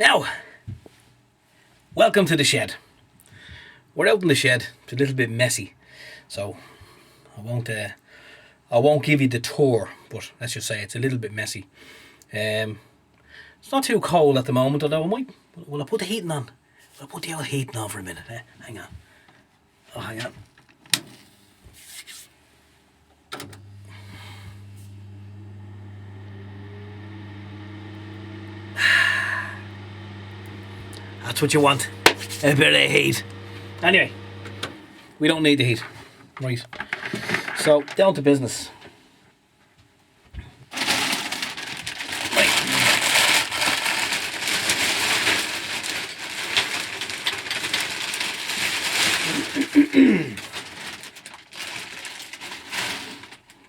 Now, welcome to the shed. We're out in the shed. It's a little bit messy, so I won't give you the tour, but let's just say it's a little bit messy. It's not too cold at the moment, although will I put the heating on? Will I put the old heating on for a minute? Hang on. Oh, hang on. That's what you want, a bit of heat. Anyway, we don't need the heat, right? So, down to business. Right.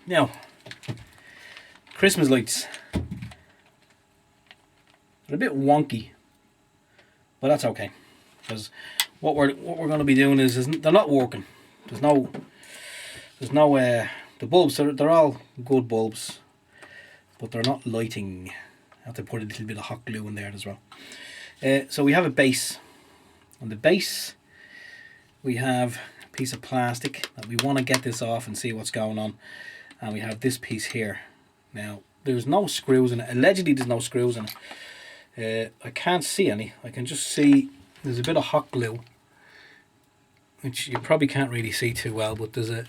Now, Christmas lights. They're a bit wonky, but that's okay, because what we're going to be doing is they're not working. There's no the bulbs. They're all good bulbs, but they're not lighting. I have to put a little bit of hot glue in there as well. So we have a base. On the base, we have a piece of plastic that we want to get this off and see what's going on, and we have this piece here. Now there's no screws in it. Allegedly, there's no screws in it. I can't see any. I can just see there's a bit of hot glue, which you probably can't really see too well, but there's a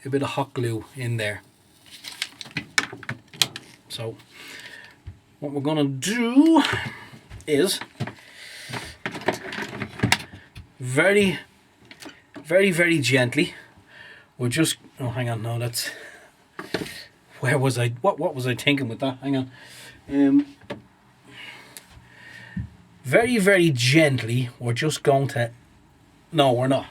bit of hot glue in there. So what we're going to do is very, very, very gently, we're just, oh hang on, no, that's, where was I, what was I thinking with that? Hang on. Very, very gently, we're just going to... No, we're not.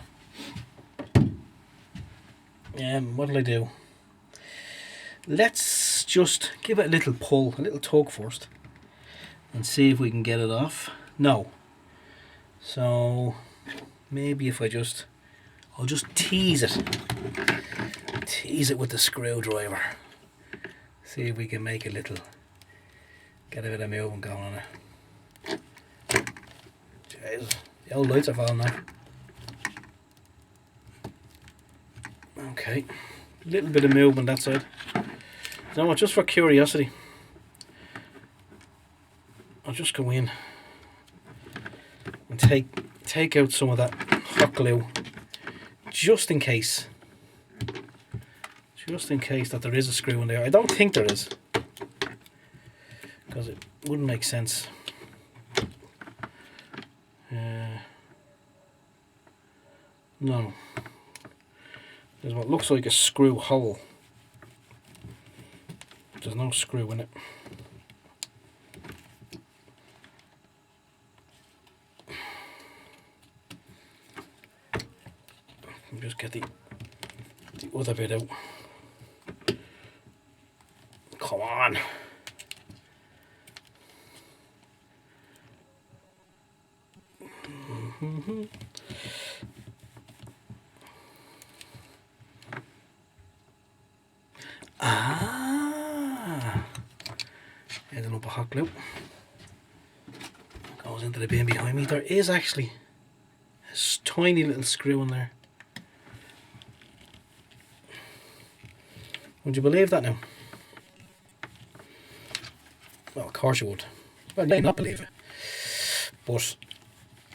What will I do? Let's just give it a little pull, a little tug first, and see if we can get it off. No. So, maybe if I'll just tease it. Tease it with the screwdriver. See if we can make a little... Get a bit of movement going on it. Jesus, the old lights are falling now. Okay, a little bit of movement that side. You know what, just for curiosity, I'll just go in and take out some of that hot glue, just in case that there is a screw in there. I don't think there is, because it wouldn't make sense. No, there's what looks like a screw hole. There's no screw in it. Just get the other bit out. Come on. Here's a lump of hot glue. Goes into the bin behind me. There is actually a tiny little screw in there. Would you believe that now? Well, of course you would. Well, I may not believe it, but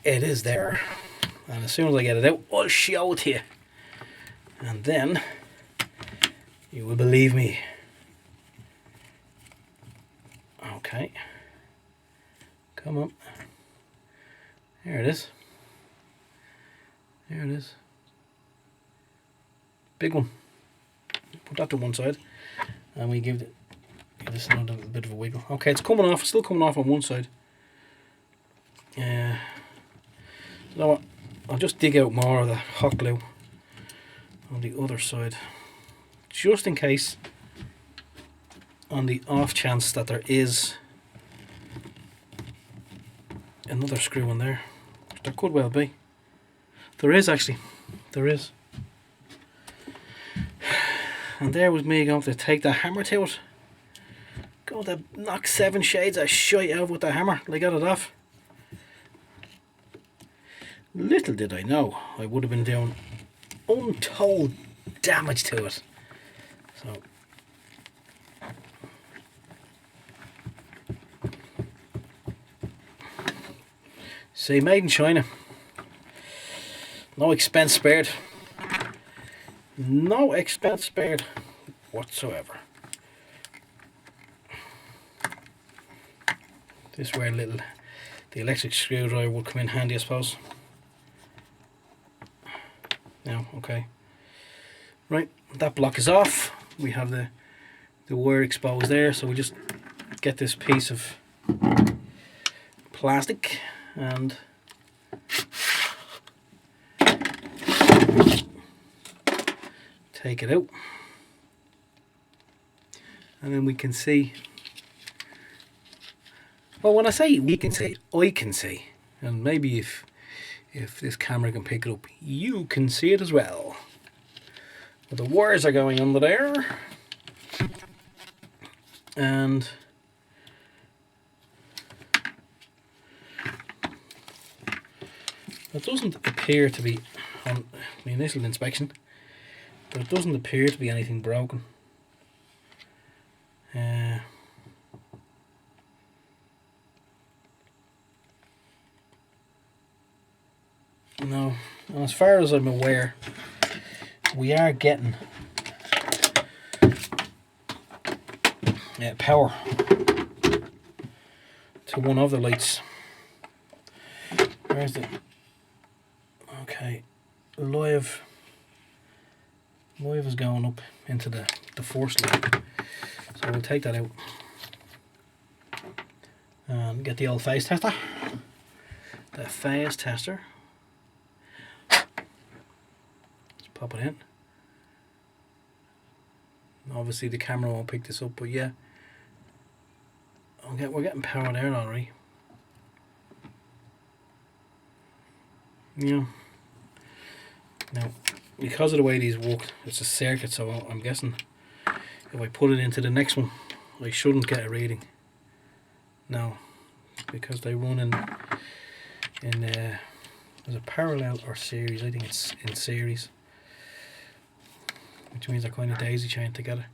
it is there. And as soon as I get it out, I'll show it to you. And then you will believe me. Okay. Come on. There it is. There it is. Big one. Put that to one side. And we give this another little bit of a wiggle. Okay, it's coming off. It's still coming off on one side. You know what? I'll just dig out more of the hot glue on the other side, just in case, on the off chance that there is another screw in there. There could well be. There is actually. There is. And there was me going to take the hammer to it. Going to knock 7 shades of shite out with the hammer. I got it off. Little did I know I would have been doing untold damage to it. So see, made in China. No expense spared. No expense spared whatsoever. This is where the electric screwdriver would come in handy, I suppose. Now, okay. Right, that block is off. We have the wire exposed there, so we just get this piece of plastic and take it out, and then we can see, well, when I say we can see, I can see, and maybe if this camera can pick it up, you can see it as well. But the wires are going under there, and it doesn't appear to be, on the initial inspection, but it doesn't appear to be anything broken. No, and as far as I'm aware, we are getting power to one of the lights. Where's the... Okay, live is going up into the force line, so we'll take that out and get the old phase tester. The phase tester. Let's pop it in. Obviously the camera won't pick this up, but yeah, okay, we're getting power there already. Yeah. Now, because of the way these work, it's a circuit, so I'm guessing if I put it into the next one, I shouldn't get a reading. No, because they run in there's a parallel or series. I think it's in series, which means they're kind of daisy chained together.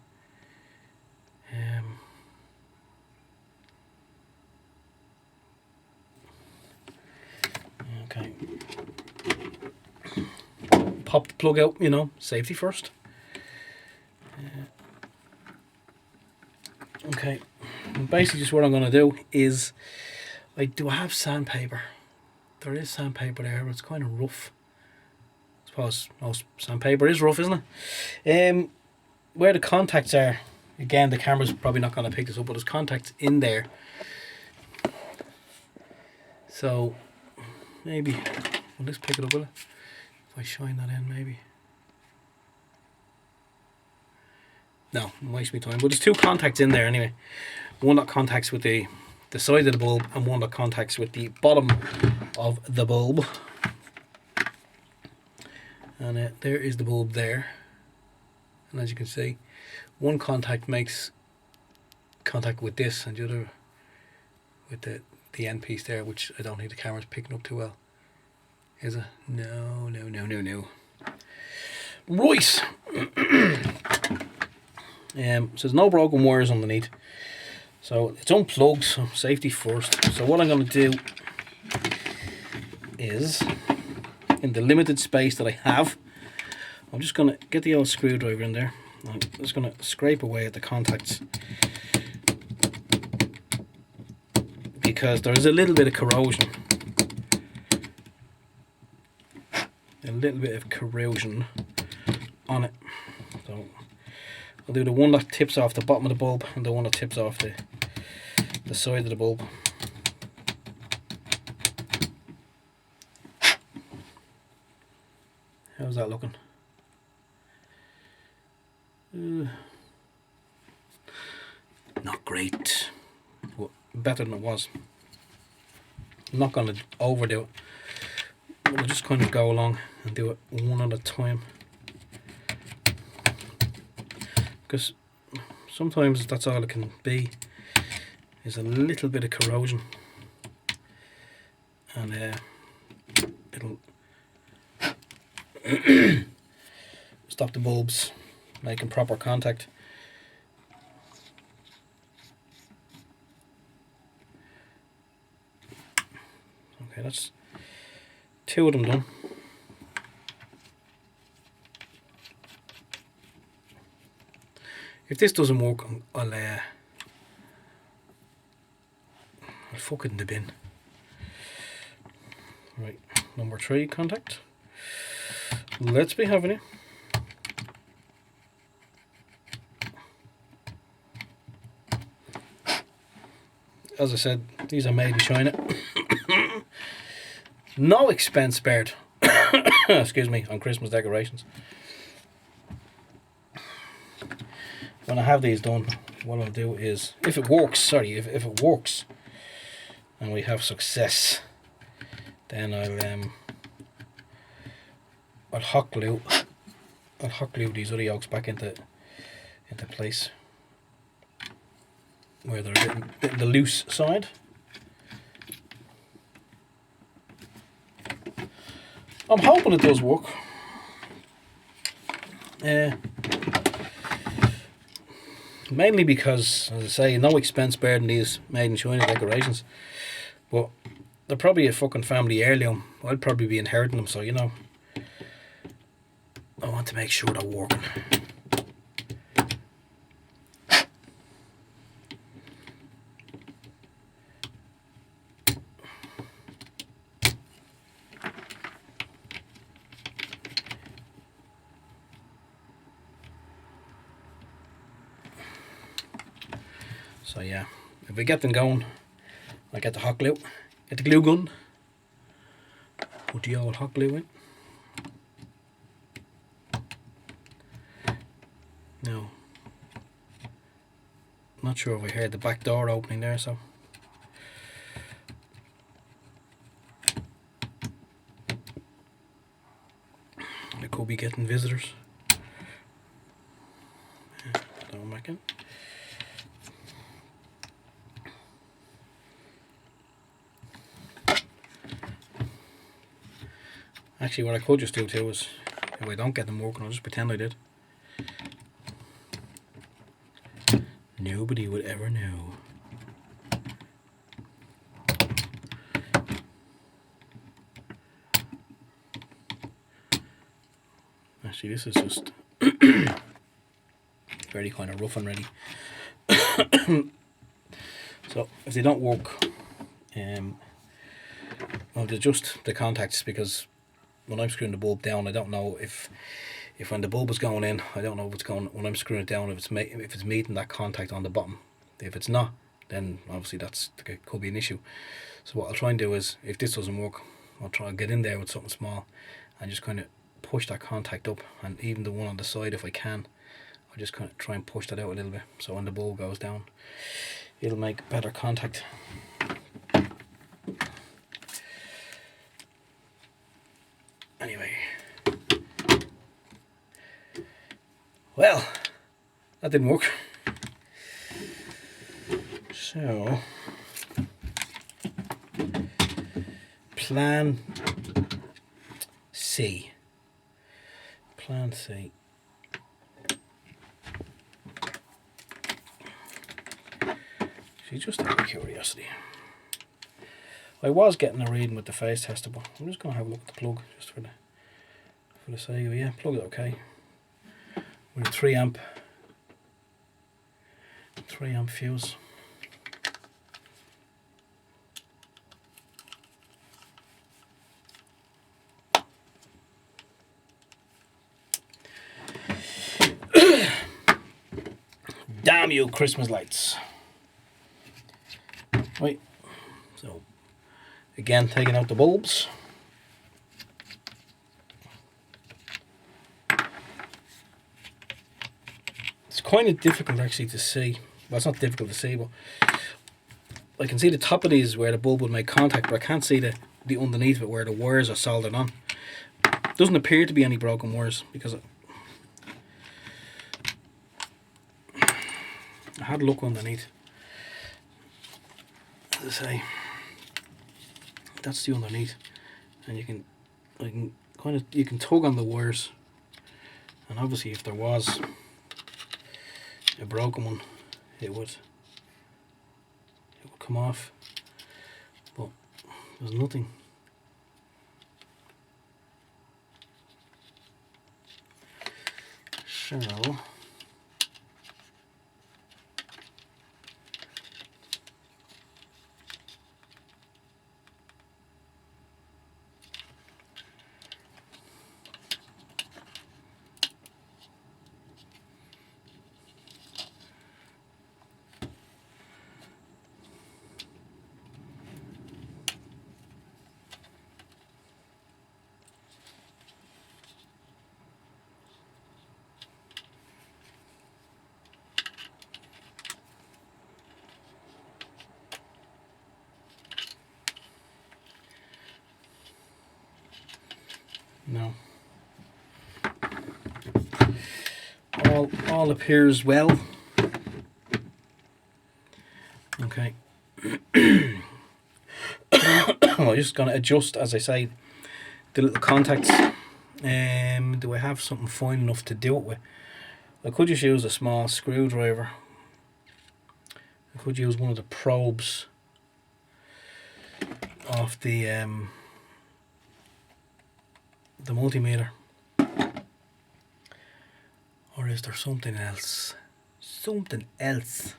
Okay. Pop the plug out, you know, safety first. Okay, and basically just what I'm going to do is, do I have sandpaper? There is sandpaper there, but it's kind of rough. I suppose most sandpaper is rough, isn't it? Where the contacts are, again, the camera's probably not going to pick this up, but there's contacts in there. So maybe, will this pick it up, will it? If I shine that in, maybe. No, waste me time. But there's two contacts in there anyway. One that contacts with the side of the bulb, and one that contacts with the bottom of the bulb. And there is the bulb there. And as you can see, one contact makes contact with this, and the other with the end piece there, which I don't think the camera's picking up too well. Is it? No. Right. So there's no broken wires underneath. So it's unplugged, so safety first. So what I'm going to do is, in the limited space that I have, I'm just going to get the old screwdriver in there. I'm just going to scrape away at the contacts, because there is a little bit of corrosion. A little bit of corrosion on it. So I'll do the one that tips off the bottom of the bulb and the one that tips off the side of the bulb. How's that looking? Not great, but better than it was. I'm not going to overdo it. I'll just kind of go along and do it one at a time, because sometimes that's all it can be, is a little bit of corrosion, and Stop the bulbs making proper contact. Okay, that's 2 of them done. If this doesn't work, I'll fuck it in the bin. Right, number 3 contact. Let's be having it. As I said, these are made in China. No expense spared. Excuse me, on Christmas decorations. When I have these done, what I'll do is, if it works, if it works, and we have success, then I'll hot glue these other yolks back into place where they're a bit on the loose side. I'm hoping it does work. Mainly because, as I say, no expense spared in these made in China decorations. But they're probably a fucking family heirloom. I'll probably be inheriting them, so you know, I want to make sure they're working. So yeah, if we get them going, I get the hot glue, get the glue gun, put the old hot glue in. Now, not sure if I heard the back door opening there, so I could be getting visitors. Don't make it. Actually, what I could just do too is, if I don't get them working, I'll just pretend I did. Nobody would ever know. Actually, this is just very kind of rough and ready. So, if they don't work, I'll adjust the contacts, because when I'm screwing the bulb down, I don't know if when the bulb is going in, I don't know if it's going, when I'm screwing it down, if it's meeting that contact on the bottom. If it's not, then obviously it could be an issue. So what I'll try and do is, if this doesn't work, I'll try and get in there with something small and just kind of push that contact up, and even the one on the side, if I can, I'll just kind of try and push that out a little bit, so when the bulb goes down, it'll make better contact. Anyway, well, that didn't work. So, plan C. Plan C. See, just out of curiosity, I was getting a reading with the phase tester, but I'm just going to have a look at the plug, just for the sake of it. Yeah, plug it okay. With a 3 amp fuse. Damn you, Christmas lights. Right, so again, taking out the bulbs. It's kind of difficult actually to see. Well, it's not difficult to see, but I can see the top of these where the bulb would make contact, but I can't see the underneath of it where the wires are soldered on. Doesn't appear to be any broken wires, because I had a look underneath. As I say, that's the underneath, and I can kind you can tug on the wires, and obviously if there was a broken one, it would come off, but there's nothing. So no, all appears well. Okay. I'm just going to adjust, as I say, the little contacts. Do I have something fine enough to do it with? I could just use a small screwdriver. I could use one of the probes off the multimeter. Or is there something else? Something else.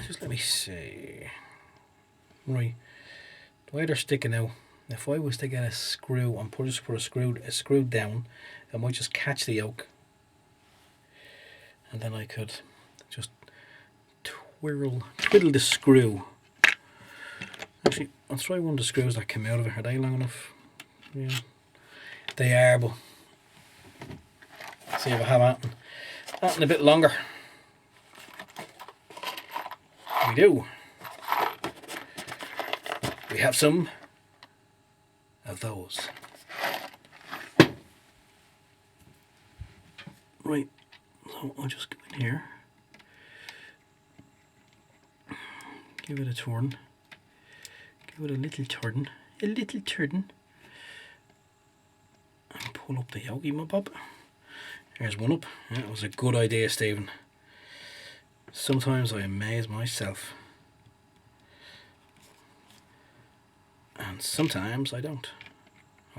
Just let me see. Right, the way they're sticking out, if I was to get a screw and just put a screw down, I might just catch the yoke, and then I could just twiddle the screw. Actually, I'll try one of the screws that came out of it. Are they long enough? Yeah, they are, but let's see if I have that in a bit longer. We do. We have some of those. Right, so I'll just go in here, give it a turn, give it a little turn, and pull up the yogi mop. There's one up. That was a good idea, Stephen. Sometimes I amaze myself. And sometimes I don't.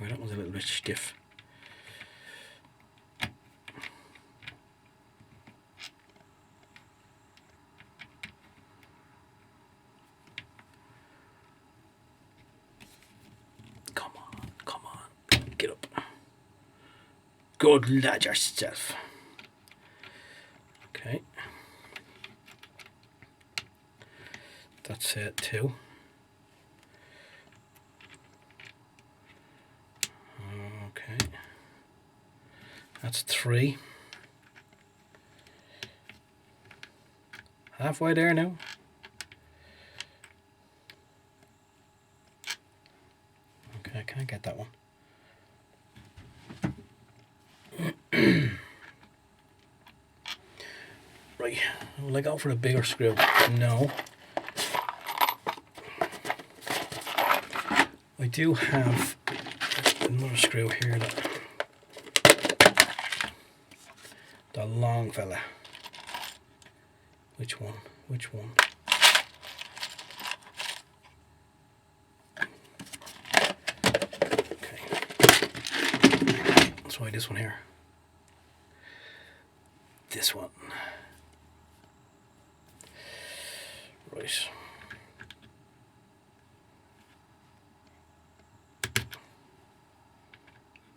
Oh, that was a little bit stiff. Come on, get up. Good lad yourself. Okay. That's it, 2. Okay. That's 3. Halfway there now. Okay, I can't get that one. Right, will I go for a bigger screw? No. I do have another screw here, the long fella. Which one? Okay. Let's try this one here. This one. Right.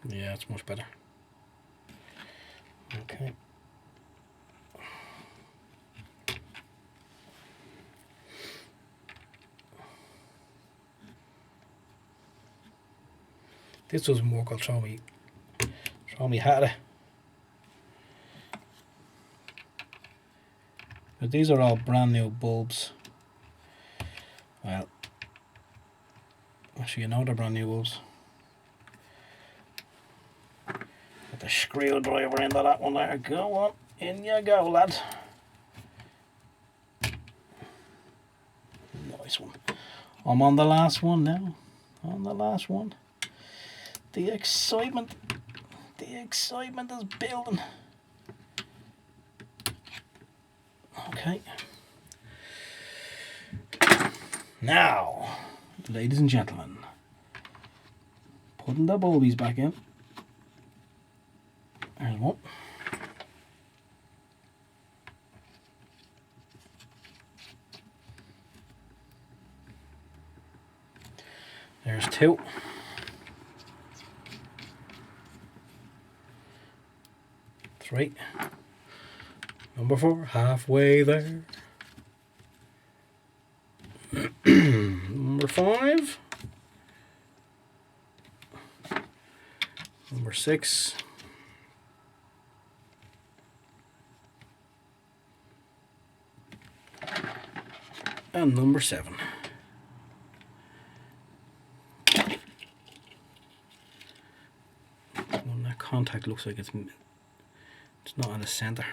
Yeah, it's much better. Okay. This doesn't work, I'll throw me hat at it. But these are all brand new bulbs. Well, actually, you know they're brand new bulbs. Put the screwdriver into that one there. Go on, in you go, lad. Nice one. I'm on the last one now. On the last one. The excitement is building. Okay. Now, ladies and gentlemen, putting the bulbies back in. There's one. There's two. Three. Number 4, halfway there. Number 5. Number 6. And number 7. When that contact looks like it's not in the center.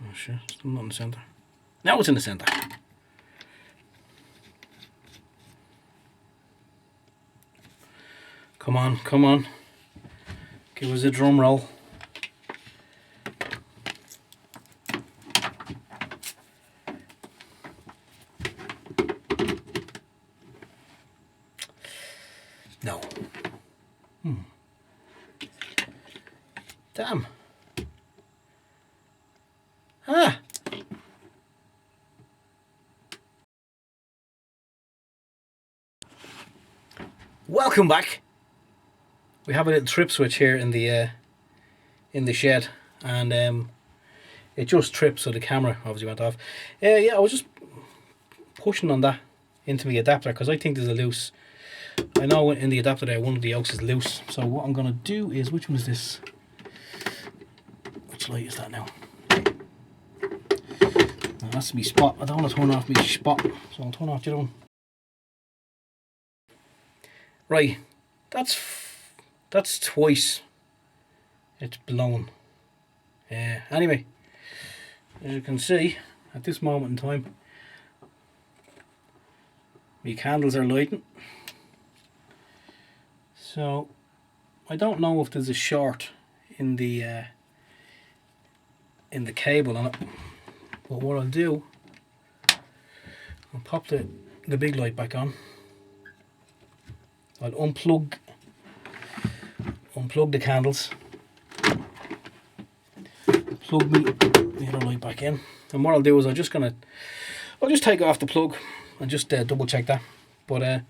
Oh shit, still not in the center. Now it's in the center. Come on, come on. Give us a drum roll. No. Damn. Ah. Welcome back. We have a little trip switch here in the shed, and it just tripped, so the camera obviously went off. Yeah, I was just pushing on that into my adapter because I think there's a loose. I know in the adapter there one of the yokes is loose. So what I'm gonna do is, which one is this? Which light is that now? That's my spot. I don't want to turn off my spot, so I'll turn off the other one. Right, that's twice it's blown. Anyway, as you can see, at this moment in time, my candles are lighting. So I don't know if there's a short in the cable on it, but what I'll do, I'll pop the big light back on. I'll unplug the candles, plug the other light back in, and what I'll do is I'll just take off the plug and just double check that. But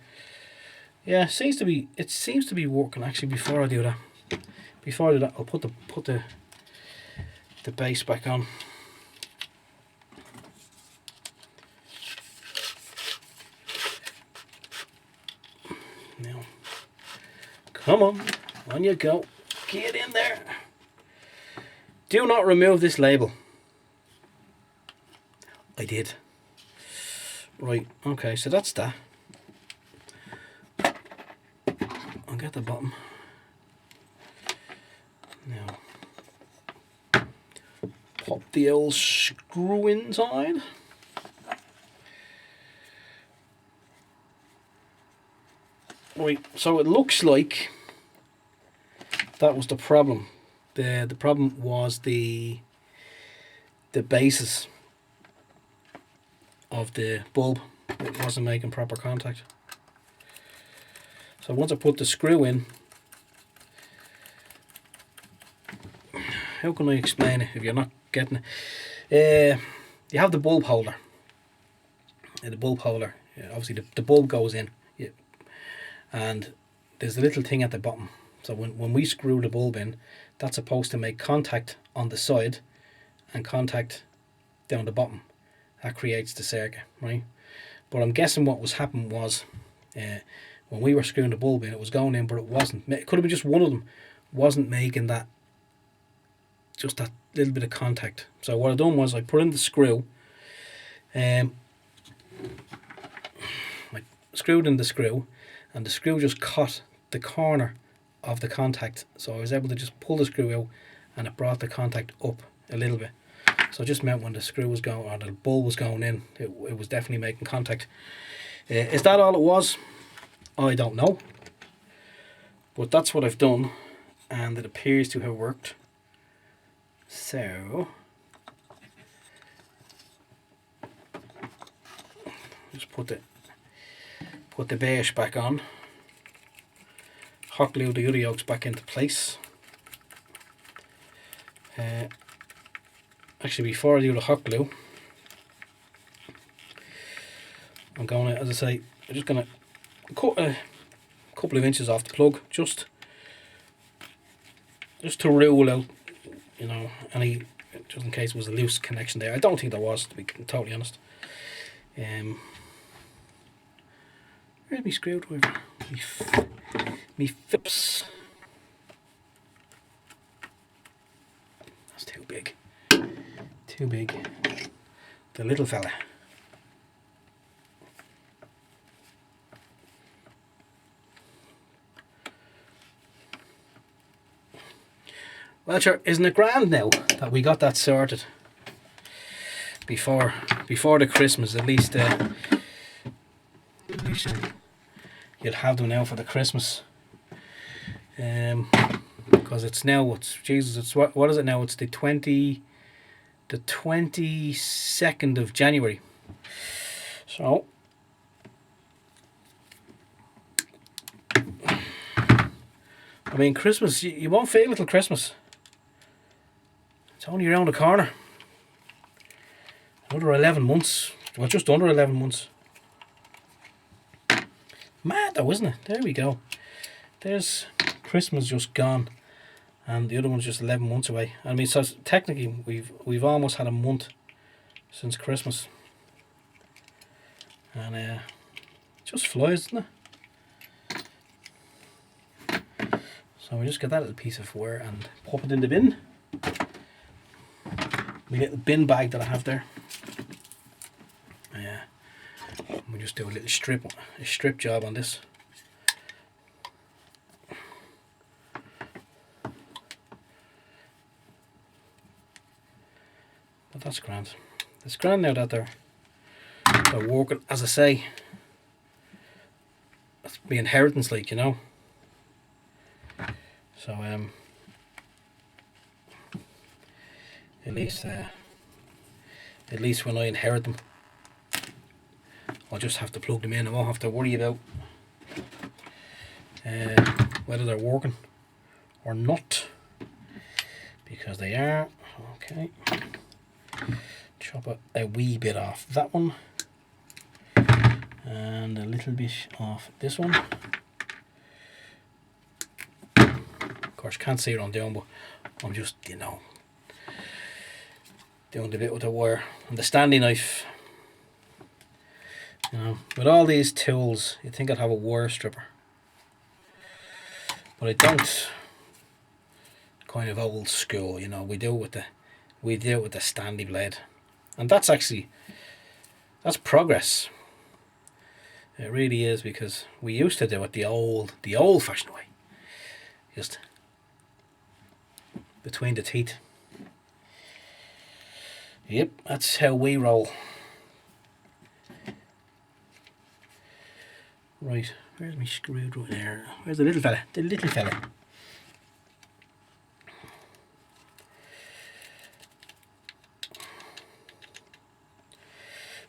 yeah, it seems to be working actually. Before I do that, I'll put the base back on. Now, come on you go, get in there. Do not remove this label. I did. Right, okay, so that's that. I'll get the bottom. Now, pop the old screw inside. Right, so it looks like that was the problem. The problem was the bases of the bulb. It wasn't making proper contact. So once I put the screw in, how can I explain it if you're not getting it? You have the bulb holder. The bulb holder, obviously the bulb goes in, and there's a little thing at the bottom. So when we screw the bulb in, that's supposed to make contact on the side and contact down the bottom. That creates the circuit, right? But I'm guessing what was happening was when we were screwing the bulb in, it was going in, but it wasn't. It could have been just one of them wasn't making that, just that little bit of contact. So what I done was I put in the screw, I screwed in the screw, and the screw just caught the corner of the contact. So I was able to just pull the screw out, and it brought the contact up a little bit. So it just meant when the screw was going, or the bulb was going in, it was definitely making contact. Is that all it was? I don't know. But that's what I've done, and it appears to have worked. So just put the beige back on. Hot glue the other yolks back into place. Actually, before I do the hot glue, I'm going to, as I say, I'm just going to cut a couple of inches off the plug, just to rule out, you know, any, just in case there was a loose connection there. I don't think there was, to be totally honest. Where's my screwdriver? Me Phillips. That's too big. Too big. The little fella. Well, sure, isn't it grand now that we got that sorted before the Christmas? At least you'll have them now for the Christmas. Because it's now, it's what is it now? It's the 22nd of January. So I mean, Christmas, you won't feel it till Christmas. It's only around the corner. Another 11 months. Well, just under 11 months. Mad though, isn't it? There we go. There's Christmas just gone, and the other one's just 11 months away. I mean, so technically we've almost had a month since Christmas, and it just flies, doesn't it? So we just get that little piece of wire and pop it in the bin. My little bin bag that I have there. Yeah, we just do a little strip job on this. But that's grand. It's grand now that they're working. As I say, that's my inheritance, like, you know. So at least when I inherit them, I'll just have to plug them in. I won't have to worry about whether they're working or not, because they are. Okay, chop a wee bit off that one and a little bit off this one. Of course, can't see what I'm doing, but I'm just, you know, doing the bit with the wire and the standy knife. You know, with all these tools, you'd think I'd have a wire stripper, but I don't. Kind of old school, you know. We do it with the standy blade, and that's progress. It really is, because we used to do it the old-fashioned way, just between the teeth. Yep, that's how we roll. Right, where's my screwdriver there? Where's the little fella? The little fella.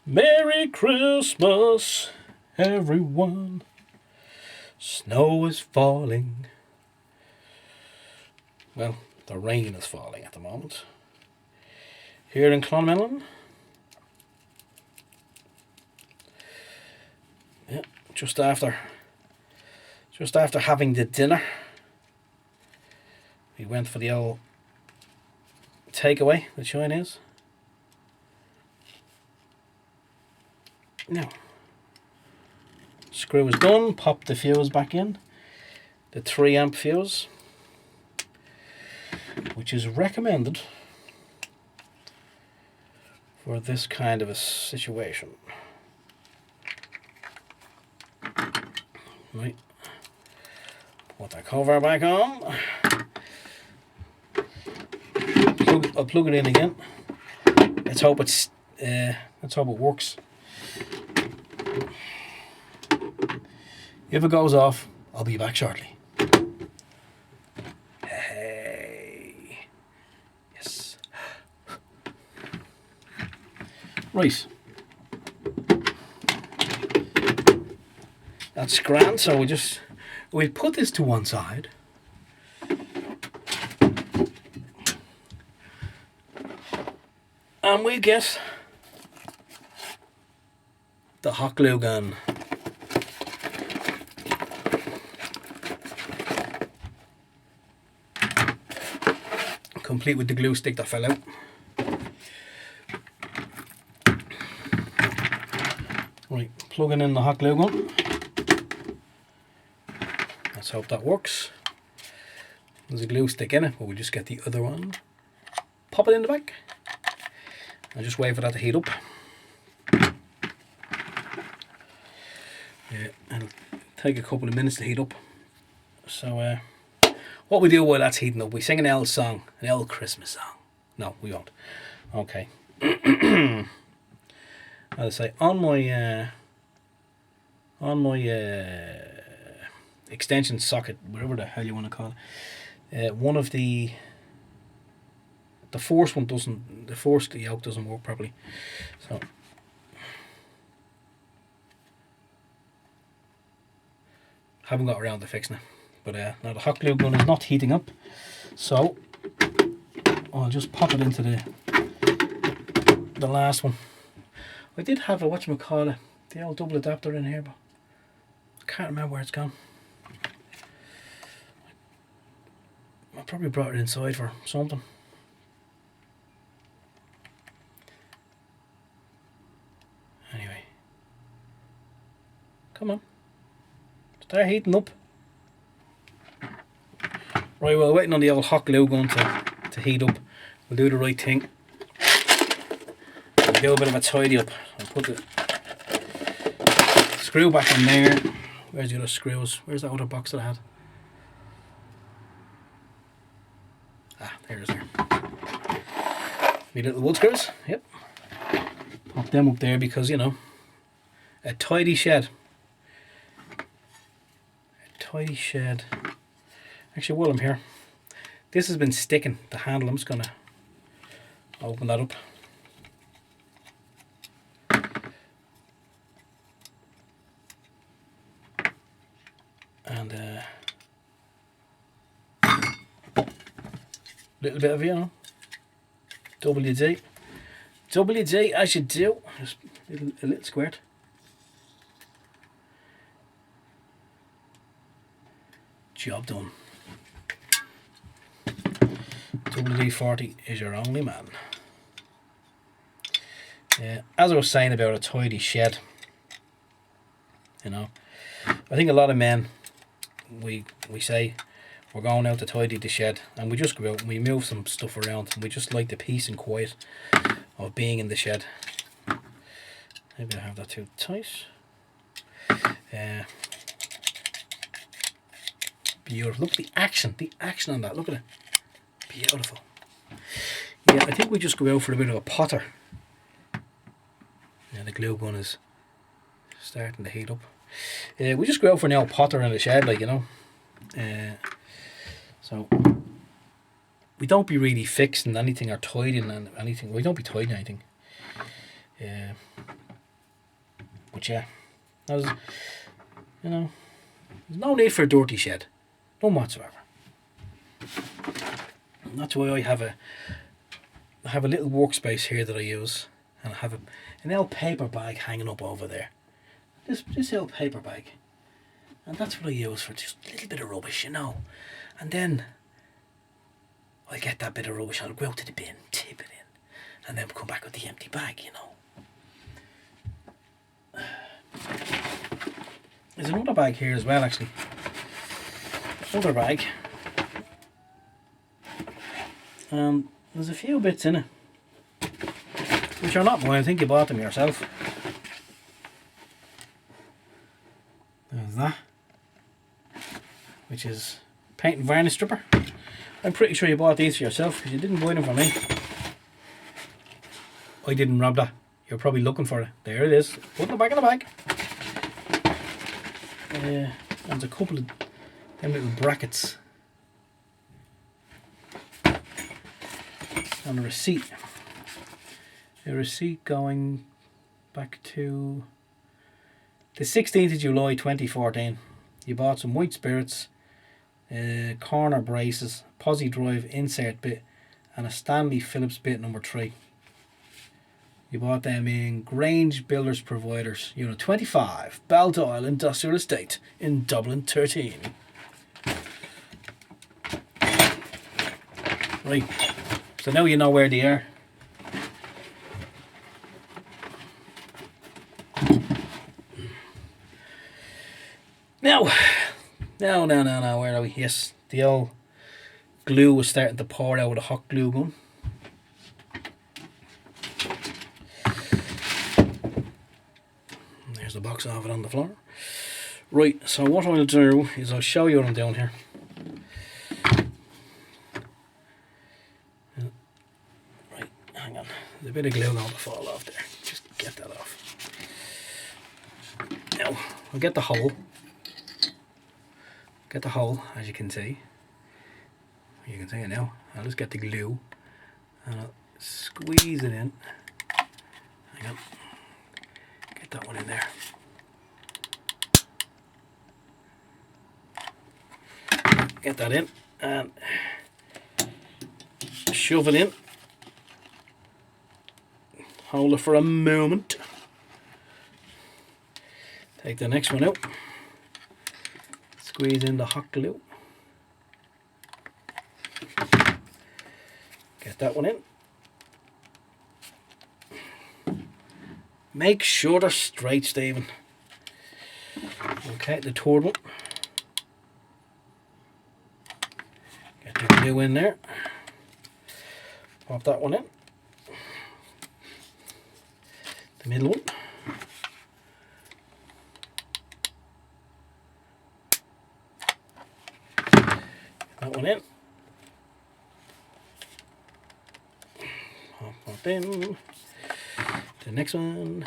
Merry Christmas, everyone. Snow is falling. Well, the rain is falling at the moment here in Clonmellon. Yeah, just after having the dinner, we went for the old takeaway, the Chinese. Now, screw is done. Pop the fuse back in, the 3 amp fuse, which is recommended for this kind of a situation. Right, put that cover back on. I'll plug it in again. Let's hope it works. If it goes off, I'll be back shortly. Hey. Yes. Right. That's grand, so we'll put this to one side. And we get the hot glue gun. Complete with the glue stick that fell out. Right, plugging in the hot glue gun. Let's hope that works. There's a glue stick in it, but we'll just get the other one. Pop it in the back. And just wait for that to heat up. Yeah, it'll take a couple of minutes to heat up. So what we do while that's heating up, we sing an L song, an L Christmas song. No, we won't. Okay. As I say, on my extension socket, whatever the hell you want to call it, one of the force one doesn't, the force yoke doesn't work properly. So haven't got around to fixing it. But now the hot glue gun is not heating up, so I'll just pop it into the last one. I did have a whatchamacallit, the old double adapter in here, but I can't remember where it's gone. I probably brought it inside for something. Anyway, come on, start heating up. Right, well, waiting on the old hot glue gun to heat up. We'll do the right thing. We'll do a bit of a tidy up. I'll put the screw back in there. Where's the other screws? Where's that other box that I had? Ah, there's there. My little wood screws, yep. Pop them up there because, you know, a tidy shed. A tidy shed. Actually, while I'm here, this has been sticking, the handle. I'm just going to open that up. And a little bit of, you know, WD. WD as you do. Just a little squirt. Job done. WD-40 is your only man. As I was saying about a tidy shed, you know, I think a lot of men, we say we're going out to tidy the shed, and we just go out and we move some stuff around, and we just like the peace and quiet of being in the shed. Maybe I have that too tight. Beautiful. Look at the action on that. Look at it. Beautiful. Yeah, I think we just go out for a bit of a potter. Yeah, the glue gun is starting to heat up. We just go out for an old potter in the shed, like, you know. So we don't be really fixing anything or tidying anything. We don't be tidying anything. But yeah, you know, there's no need for a dirty shed, none whatsoever. And that's why I have a little workspace here that I use, and I have an old paper bag hanging up over there. This old paper bag, and that's what I use for just a little bit of rubbish, you know. And then I get that bit of rubbish, I'll go out to the bin, tip it in, and then come back with the empty bag, you know. There's another bag here as well, actually. Another bag. There's a few bits in it, which are not mine. I think you bought them yourself. There's that, which is paint and varnish stripper. I'm pretty sure you bought these for yourself because you didn't buy them for me. I didn't rob that. You're probably looking for it. There it is. Put it back in the bag. There's a couple of them little brackets on a receipt. A receipt going back to the 16th of July 2014. You bought some white spirits, corner braces, posi drive insert bit, and a Stanley Phillips bit number 3. You bought them in Grange Builders Providers, Unit 25, Baldoyle Industrial Estate in Dublin 13. Right, so now you know where they are. Now, where are we? Yes, the old glue was starting to pour out with a hot glue gun. There's the box of it on the floor. Right, so what I'll do is I'll show you what I'm doing here. Right, hang on. There's a bit of glue going to fall off there. Just get that off. Now, I'll get the hole. Get the hole, as you can see. You can see it now. I'll just get the glue and I'll squeeze it in. Hang on. Get that one in there. Get that in and shove it in. Hold it for a moment. Take the next one out. Squeeze in the hot glue. Get that one in. Make sure they're straight, Stephen. Okay, the third one. Get the glue in there. Pop that one in. The middle one. That one in. Pop in. The next one.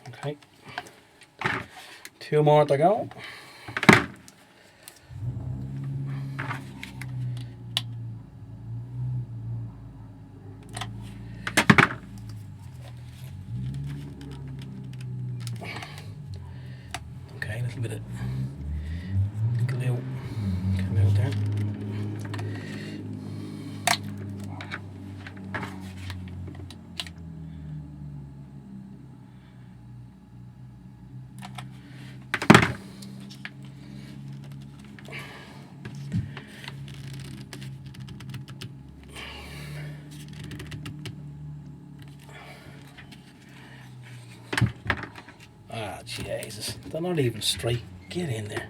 Okay. 2 more to go. Okay, a little bit of glue come out there. Ah, Jesus. They're not even straight. Get in there.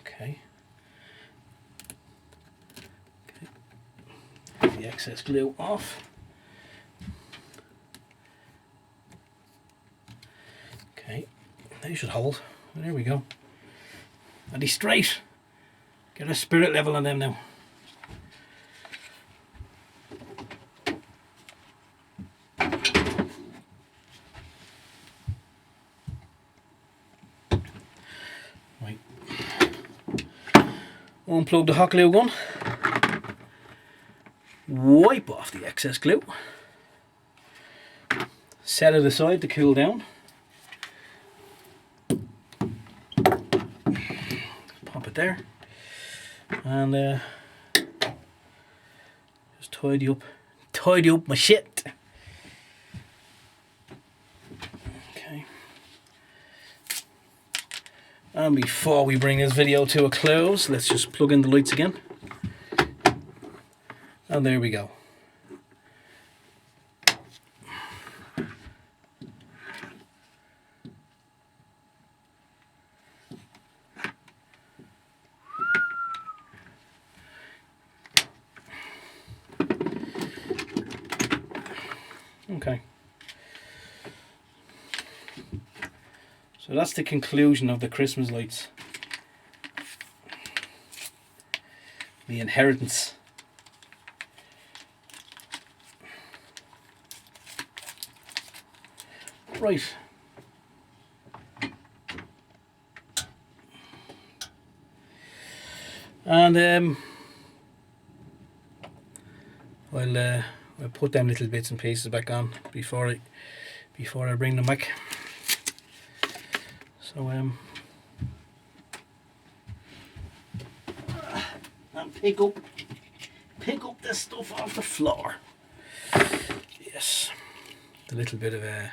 Okay. Get the excess glue off. Okay. They should hold. There we go. Are they straight? Get a spirit level on them now. Right. Unplug the hot glue gun. Wipe off the excess glue. Set it aside to cool down. Pop it there. And just tidy up my shit. Okay. And before we bring this video to a close, let's just plug in the lights again. And there we go. Okay. So that's the conclusion of the Christmas lights. The inheritance. Right. And I'll put them little bits and pieces back on before I bring them back. So and pick up this stuff off the floor. Yes, the little bit of a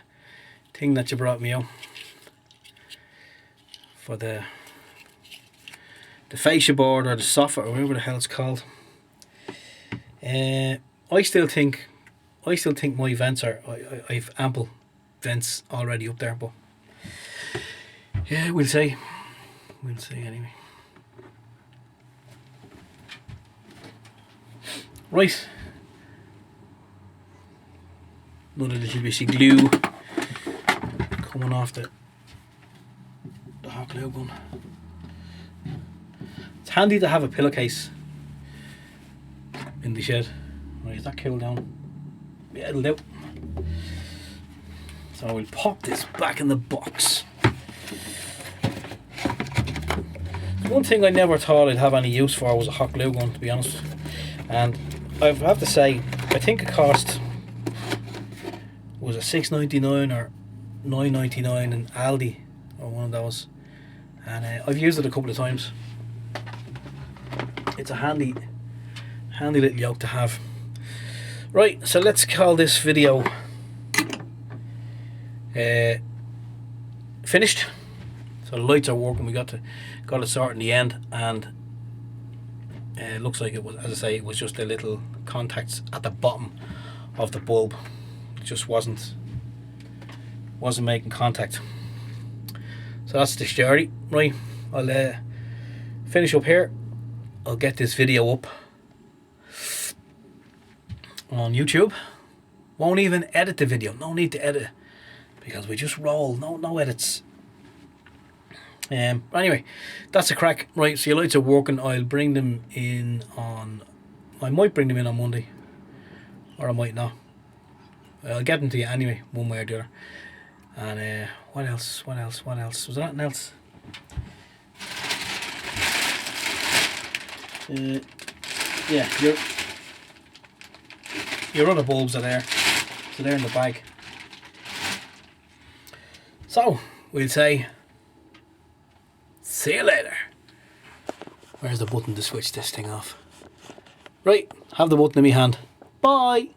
thing that you brought me out for the fascia board or the soffit or whatever the hell it's called. I still think my vents are. I've ample vents already up there, but yeah, we'll see anyway. Right, another little bit of glue coming off the hot glue gun. It's handy to have a pillowcase in the shed. Right, is that cool down? Yeah, it'll do. So we'll pop this back in the box. One thing I never thought I'd have any use for was a hot glue gun, to be honest. And I have to say, I think it cost, was it $6.99 or $9.99 in Aldi or one of those. And I've used it a couple of times. It's a handy little yoke to have. Right, so let's call this video finished. So the lights are working. We got it sorted in the end, and it looks like it was, as I say, it was just the little contacts at the bottom of the bulb. It just wasn't making contact. So that's the story. Right, I'll finish up here. I'll get this video up on YouTube. Won't even edit the video. No need to edit because we just roll. No edits. Anyway, that's a crack. Right, so your lights are working. I'll bring them in on. I might bring them in on Monday, or I might not. I'll get them to you anyway, one way or the other. And what else? Was there anything else? Yeah, your other bulbs are there, so they're in the bag. So we'll say, see you later. Where's the button to switch this thing off? Right, have the button in my hand. Bye.